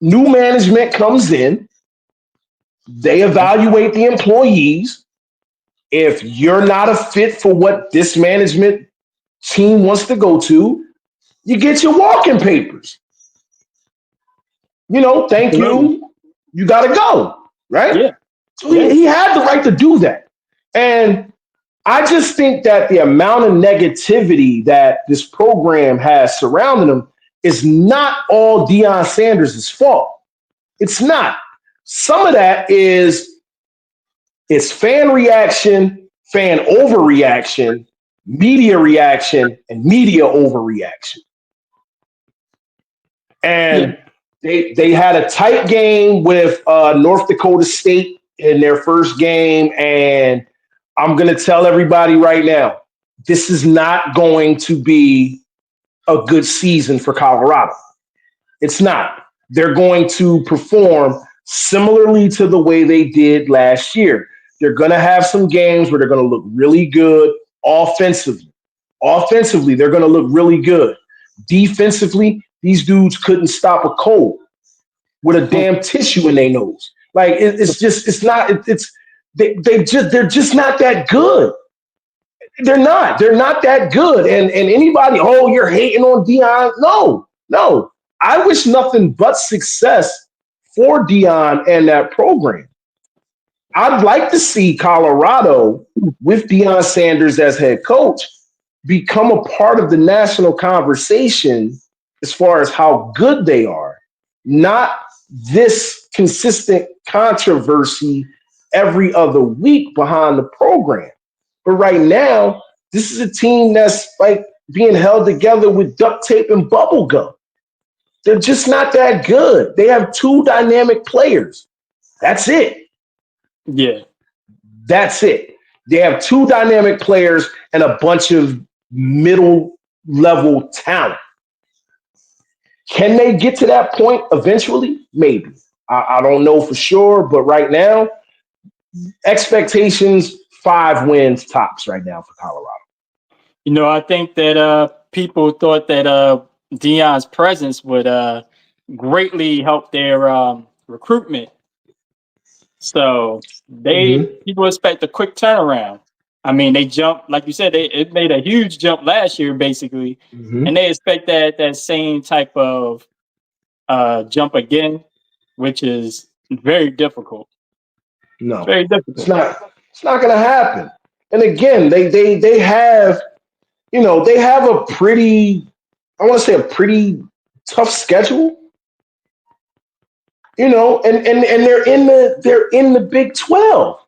New management comes in. They evaluate the employees. If you're not a fit for what this management team wants to go to, you get your walking papers. Thank you. You got to go, right? Yeah. So he had the right to do that. And I just think that the amount of negativity that this program has surrounding them is not all Deion Sanders' fault. It's not. Some of that is fan reaction, fan overreaction, media reaction, and media overreaction. And they had a tight game with North Dakota State in their first game. And I'm going to tell everybody right now, this is not going to be a good season for Colorado. It's not. They're going to perform similarly to the way they did last year. They're going to have some games where they're going to look really good offensively. Offensively, they're going to look really good. Defensively, these dudes couldn't stop a cold with a damn tissue in their nose. Like they're just not that good. They're not that good. And anybody, oh, you're hating on Deion. No. I wish nothing but success for Deion and that program. I'd like to see Colorado with Deion Sanders as head coach become a part of the national conversation as far as how good they are, not this consistent controversy every other week behind the program. But right now, this is a team that's like being held together with duct tape and bubble gum. They're just not that good. They have two dynamic players. That's it. Yeah. That's it. They have two dynamic players and a bunch of middle-level talent. Can they get to that point eventually? Maybe. I don't know for sure, but right now, expectations 5 wins tops right now for Colorado. I think that people thought that Deion's presence would greatly help their recruitment. So people expect a quick turnaround. I mean, they jumped, like you said, it made a huge jump last year, basically, and they expect that same type of jump again, which is very difficult. No, very difficult. It's not going to happen. And again, they have, they have a pretty tough schedule. And they're in the Big 12.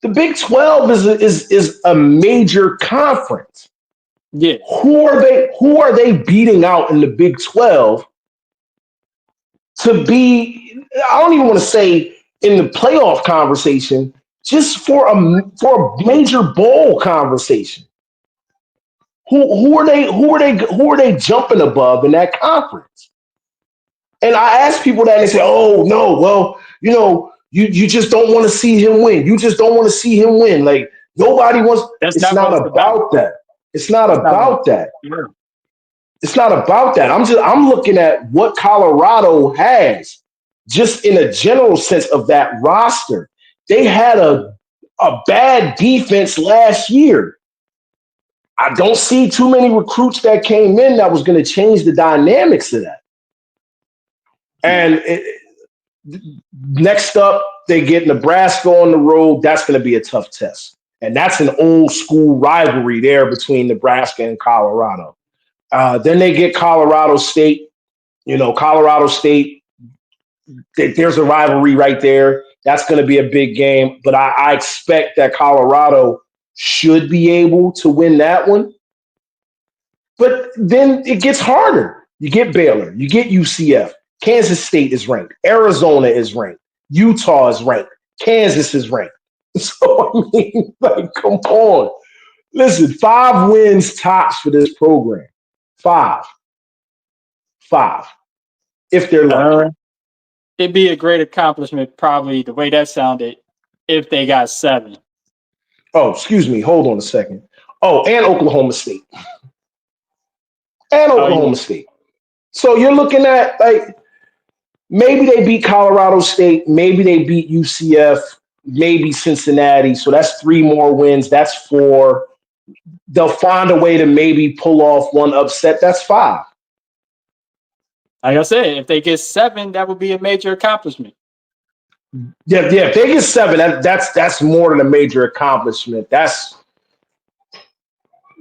The Big 12 is a major conference. Yeah. Who are they beating out in the Big 12 to be, I don't even want to say in the playoff conversation, just for a major bowl conversation? Who are they jumping above in that conference? And I ask people that and they say, "Oh no, well, you just don't want to see him win. You just don't want to see him win. Like nobody wants." It's not about that. It's not about that. Yeah. It's not about that. I'm looking at what Colorado has, just in a general sense of that roster. They had a bad defense last year. I don't see too many recruits that came in that was going to change the dynamics of that. And next up, they get Nebraska on the road. That's going to be a tough test. And that's an old school rivalry there between Nebraska and Colorado. Then they get Colorado State. Colorado State, there's a rivalry right there. That's going to be a big game. But I expect that Colorado should be able to win that one. But then it gets harder. You get Baylor. You get UCF. Kansas State is ranked. Arizona is ranked. Utah is ranked. Kansas is ranked. So, I mean, like, come on. Listen, 5 wins tops for this program. 5. If they're lucky. It'd be a great accomplishment, probably, the way that sounded, if they got 7. Oh, excuse me. Hold on a second. Oh, and Oklahoma State. State. So you're looking at, like, maybe they beat Colorado State. Maybe they beat UCF. Maybe Cincinnati. So that's 3 more wins. That's 4. They'll find a way to maybe pull off one upset. That's 5. Like I said, if they get 7, that would be a major accomplishment. Yeah. If they get 7, that's more than a major accomplishment. That's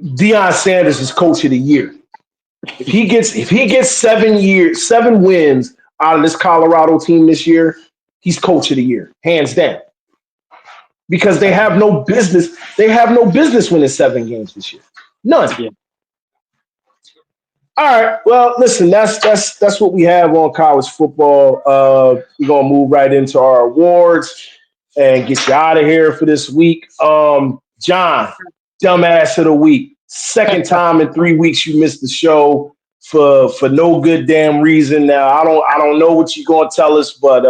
Deion Sanders is coach of the year. If he gets 7 wins out of this Colorado team this year, he's coach of the year, hands down. Because they have no business. They have no business winning 7 games this year. None. Yeah. All right. Well, listen, that's what we have on college football. We're gonna move right into our awards and get you out of here for this week. John, dumbass of the week. Second time in 3 weeks you missed the show for no good damn reason. Now I don't know what you're gonna tell us, but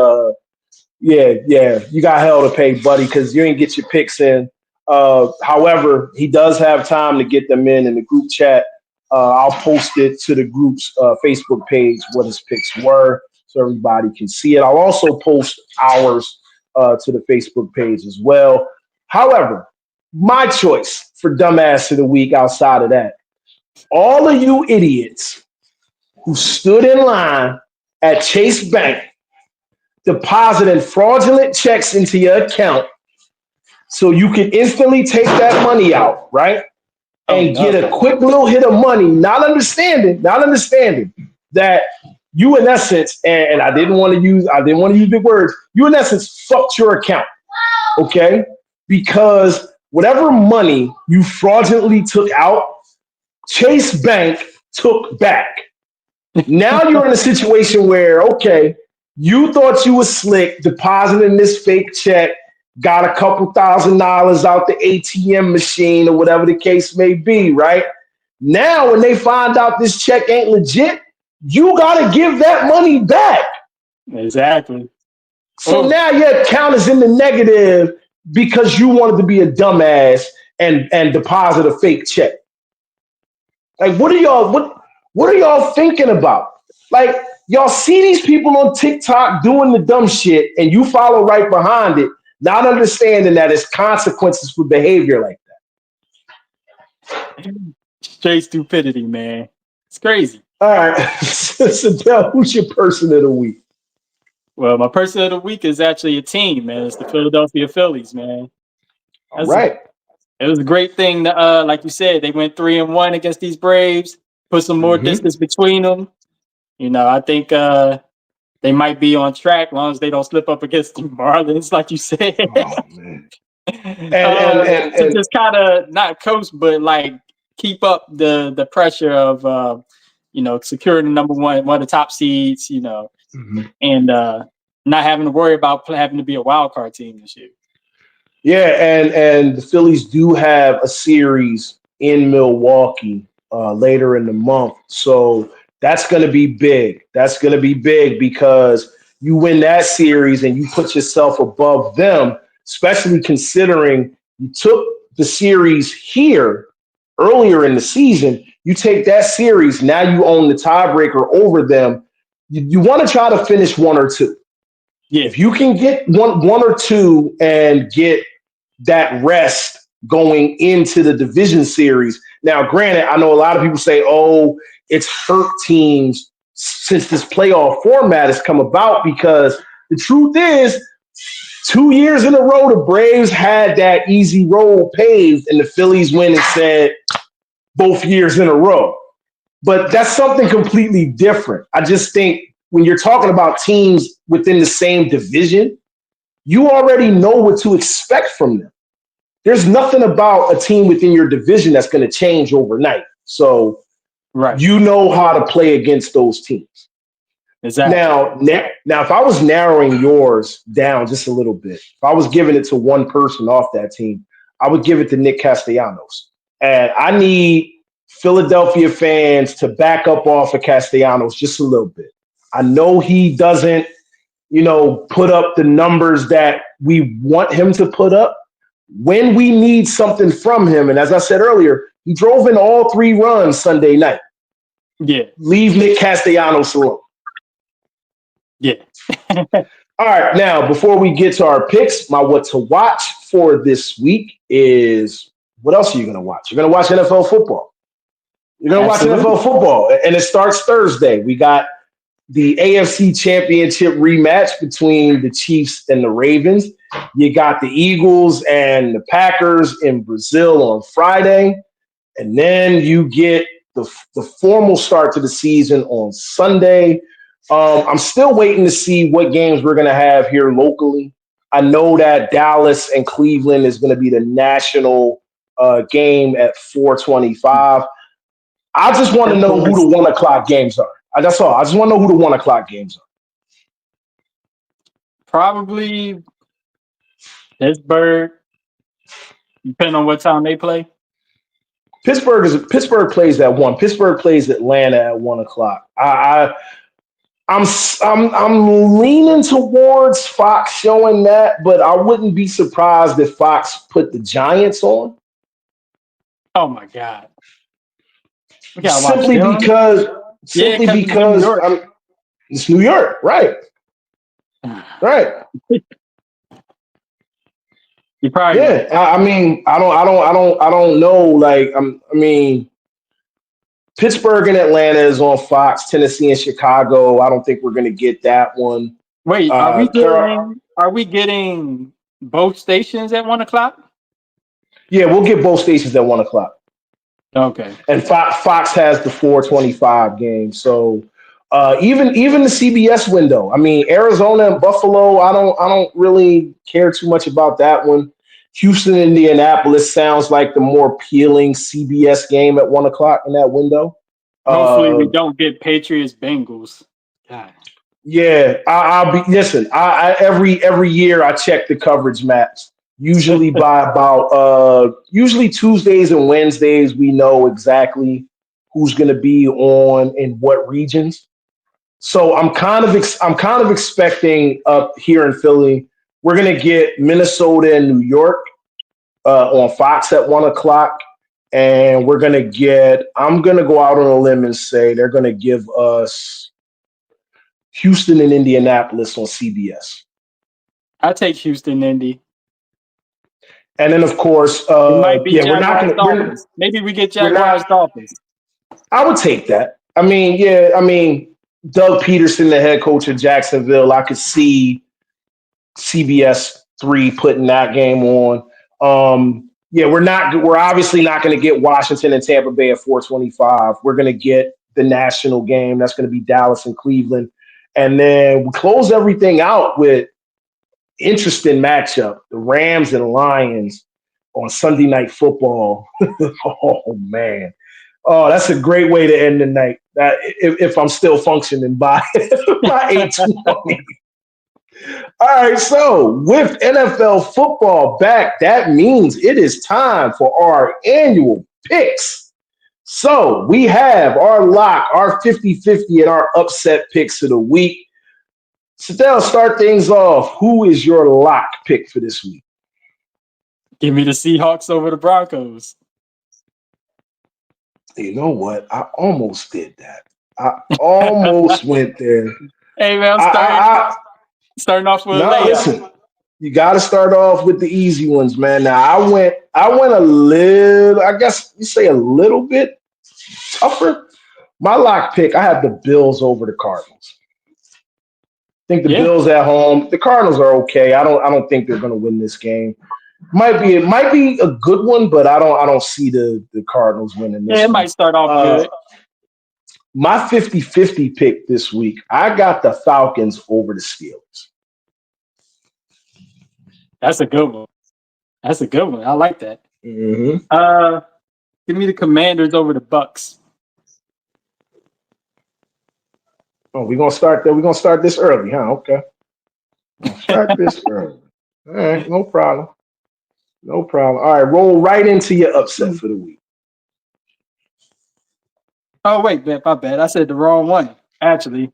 yeah, you got hell to pay, buddy, because you ain't get your picks in. However, he does have time to get them in the group chat. I'll post it to the group's Facebook page what his picks were, so everybody can see it. I'll also post ours to the Facebook page as well. However, my choice for dumbass of the week outside of that, all of you idiots who stood in line at Chase Bank depositing fraudulent checks into your account so you can instantly take that money out, right? And get a quick little hit of money, not understanding that you, in essence, and I didn't want to use big words, you in essence fucked your account, okay? Because whatever money you fraudulently took out, Chase Bank took back. Now you're in a situation where, okay, you thought you was slick depositing this fake check, got a couple $1,000s out the ATM machine or whatever the case may be, right? Now, when they find out this check ain't legit, you got to give that money back. Exactly. So now your account is in the negative because you wanted to be a dumbass and deposit a fake check. Like, what are y'all thinking about? Like, y'all see these people on TikTok doing the dumb shit and you follow right behind it, not understanding that it's consequences for behavior like that. Straight stupidity, man. It's crazy. All right. So Del, who's your person of the week? Well, my person of the week is actually a team, man. It's the Philadelphia Phillies, man. All right. It was a great thing. Like you said, they went 3-1 against these Braves, put some more distance between them. I think they might be on track as long as they don't slip up against the Marlins, like you said. Oh, man. To just kind of not coast, but like keep up the pressure of securing the number one of the top seeds, and not having to worry about having to be a wild card team this year. Yeah, and the Phillies do have a series in Milwaukee later in the month, so that's going to be big. That's going to be big because you win that series and you put yourself above them, especially considering you took the series here earlier in the season. You take that series, now you own the tiebreaker over them. You want to try to finish 1 or 2. Yeah. If you can get one or two and get that rest going into the division series. Now, granted, I know a lot of people say, oh, it's hurt teams since this playoff format has come about, because the truth is 2 years in a row, the Braves had that easy road paved and the Phillies went and said both years in a row. But that's something completely different. I just think when you're talking about teams within the same division, you already know what to expect from them. There's nothing about a team within your division that's going to change overnight. So you know how to play against those teams. Exactly. Now, if I was narrowing yours down just a little bit, if I was giving it to one person off that team, I would give it to Nick Castellanos. And I need Philadelphia fans to back up off of Castellanos just a little bit. I know he doesn't, put up the numbers that we want him to put up when we need something from him. And as I said earlier, he drove in all 3 runs Sunday night. Yeah. Leave Nick Castellanos alone. Yeah. All right. Now, before we get to our picks, my what to watch for this week is, what else are you going to watch? You're going to watch NFL football. You're going to watch NFL football, and it starts Thursday. We got the AFC Championship rematch between the Chiefs and the Ravens. You got the Eagles and the Packers in Brazil on Friday. And then you get the formal start to the season on Sunday. I'm still waiting to see what games we're going to have here locally. I know that Dallas and Cleveland is going to be the national game at 4:25. I just want to know who the 1 o'clock games are. That's all. I just want to know who the 1 o'clock games are. Probably Pittsburgh, depending on what time they play. Pittsburgh plays at 1. Pittsburgh plays Atlanta at 1 o'clock. I'm leaning towards Fox showing that, but I wouldn't be surprised if Fox put the Giants on. Oh my God! Simply because it's New York, right? Right. You probably I don't know. Like Pittsburgh and Atlanta is on Fox. Tennessee and Chicago, I don't think we're going to get that one. Wait, are we getting both stations at 1 o'clock? Yeah, we'll get both stations at 1 o'clock. Okay. And Fox has the 4:25 game. So even the CBS window. I mean, Arizona and Buffalo, I don't really care too much about that one. Houston, Indianapolis sounds like the more appealing CBS game at 1 o'clock in that window. Hopefully we don't get Patriots Bengals. God. Yeah, I'll be. Listen, I every year I check the coverage maps. Usually by about usually Tuesdays and Wednesdays, we know exactly who's going to be on in what regions. So I'm kind of expecting up here in Philly, we're going to get Minnesota and New York on Fox at 1 o'clock, and I'm going to go out on a limb and say they're going to give us Houston and Indianapolis on CBS. I'll take Houston, Indy. And then, of course, maybe we get Jaguars Dolphins. I would take that. I mean, Doug Peterson, the head coach of Jacksonville, I could see CBS 3 putting that game on. We're obviously not going to get Washington and Tampa Bay at 4:25. We're going to get the national game. That's going to be Dallas and Cleveland. And then we close everything out with interesting matchup. The Rams and Lions on Sunday Night Football. Oh, man. Oh, that's a great way to end the night. That if I'm still functioning by 8:20. All right, so with NFL football back, that means it is time for our annual picks. So we have our lock, our 50-50, and our upset picks of the week. So Dale, start things off. Who is your lock pick for this week? Give me the Seahawks over the Broncos. You know what? I almost did that. I almost went there. Hey, man, I'm starting off with a layup. Listen, you got to start off with the easy ones, man. Now, I went a little, I guess you say a little bit tougher. My lock pick, I have the Bills over the Cardinals. I think the Bills at home. The Cardinals are okay. I don't think they're going to win this game. It might be a good one, but I don't see the Cardinals winning this. Yeah, it might start off good. My 50-50 pick this week, I got the Falcons over the Steelers. That's a good one. I like that. Mm-hmm. Give me the Commanders over the Bucks. Oh, we're gonna start there. We're gonna start this early, huh? Okay. Start this early. All right, no problem. No problem. All right, roll right into your upset for the week. Oh, wait, man, my bad. I said the wrong one, actually.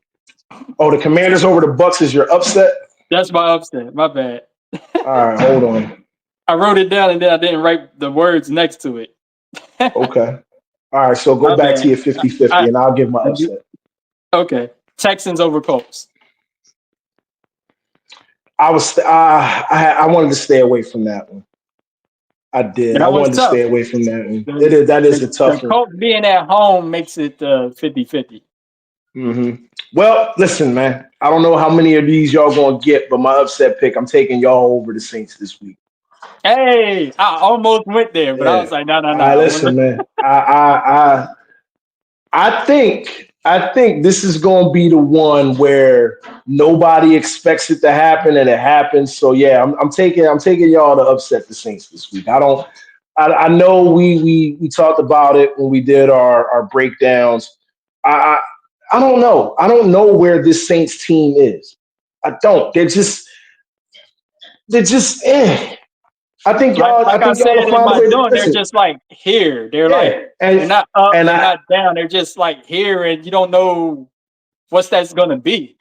Oh, the Commanders over the Bucks is your upset? That's my upset. My bad. All right, hold on. I wrote it down and then I didn't write the words next to it. Okay. All right, so go back to your 50-50 and I'll give my upset. Okay. Texans over Colts. I wanted to stay away from that one. I did. I wanted to stay away from that one. That is a tough one. Colts being at home makes it 50-50. Mm-hmm. Well, listen, man. I don't know how many of these y'all gonna get, but my upset pick, I'm taking y'all over the Saints this week. Hey, I almost went there, but I was like, no. Listen, man. I think this is going to be the one where nobody expects it to happen and it happens. So yeah, I'm taking y'all to upset the Saints this week. I know we talked about it when we did our breakdowns. I don't know. I don't know where this Saints team is. I don't. They're just I think y'all. Like I said in my doing, they're just like here. They're they're not up, they're not down. They're just like here, and you don't know what's that's going to be.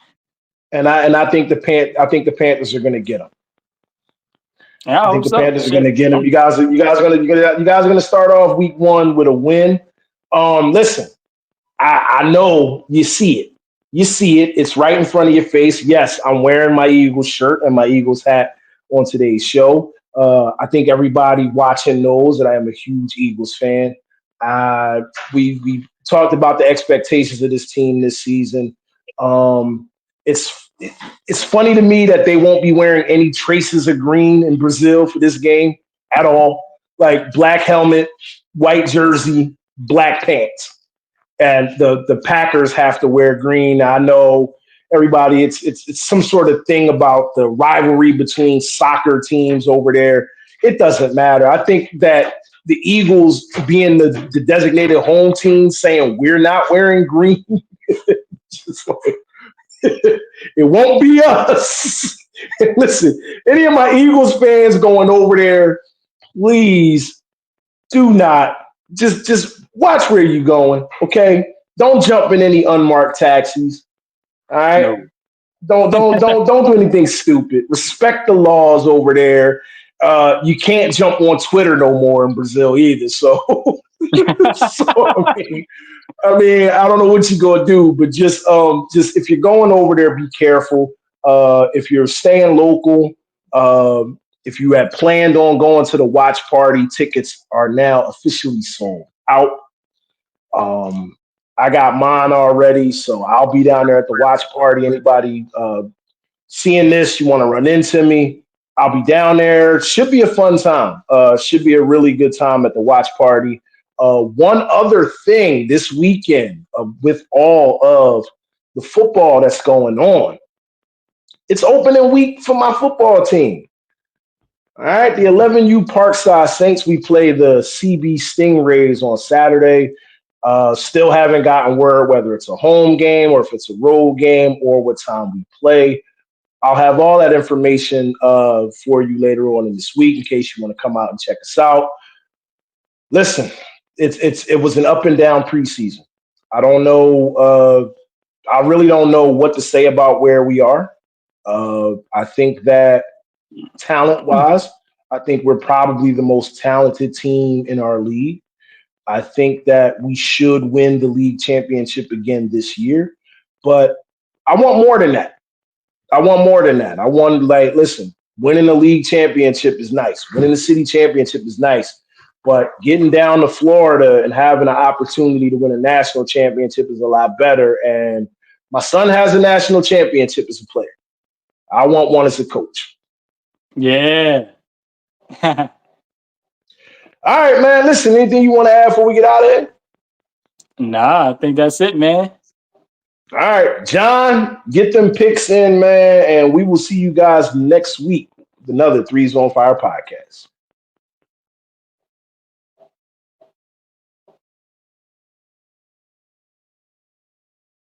And I think the Panthers are going to get them. I think the Panthers are going to get them. You guys are going to start off week 1 with a win. Listen, I know you see it. It's right in front of your face. Yes, I'm wearing my Eagles shirt and my Eagles hat on today's show. I think everybody watching knows that I am a huge Eagles fan. We talked about the expectations of this team this season. It's funny to me that they won't be wearing any traces of green in Brazil for this game at all. Like black helmet, white jersey, black pants, and the Packers have to wear green. I know everybody. It's some sort of thing about the rivalry between soccer teams over there. It doesn't matter. I think that the Eagles being the designated home team saying we're not wearing green, just like, it won't be us. Listen, any of my Eagles fans going over there, please do not just watch where you're going. Okay, don't jump in any unmarked taxis. All right. No. Don't do anything stupid. Respect the laws over there. You can't jump on Twitter no more in Brazil either. So, I mean, I don't know what you're gonna do, but just if you're going over there, be careful. If you're staying local, if you had planned on going to the watch party, tickets are now officially sold out. I got mine already, so I'll be down there at the watch party. Anybody seeing this, you want to run into me, I'll be down there. Should be a fun time. Should be a really good time at the watch party. One other thing this weekend with all of the football that's going on, it's opening week for my football team. All right, the 11U Parkside Saints, we play the CB Stingrays on Saturday. Still haven't gotten word whether it's a home game or if it's a road game or what time we play. I'll have all that information for you later on in this week in case you want to come out and check us out. Listen, it was an up and down preseason. I don't know. I really don't know what to say about where we are. I think that talent-wise, I think we're probably the most talented team in our league. I think that we should win the league championship again this year. But I want more than that. I want, listen, winning the league championship is nice. Winning the city championship is nice. But getting down to Florida and having an opportunity to win a national championship is a lot better. And my son has a national championship as a player. I want one as a coach. Yeah. All right, man. Listen, anything you want to add before we get out of here? Nah, I think that's it, man. All right, John, get them picks in, man, and we will see you guys next week with another Threes on Fire podcast.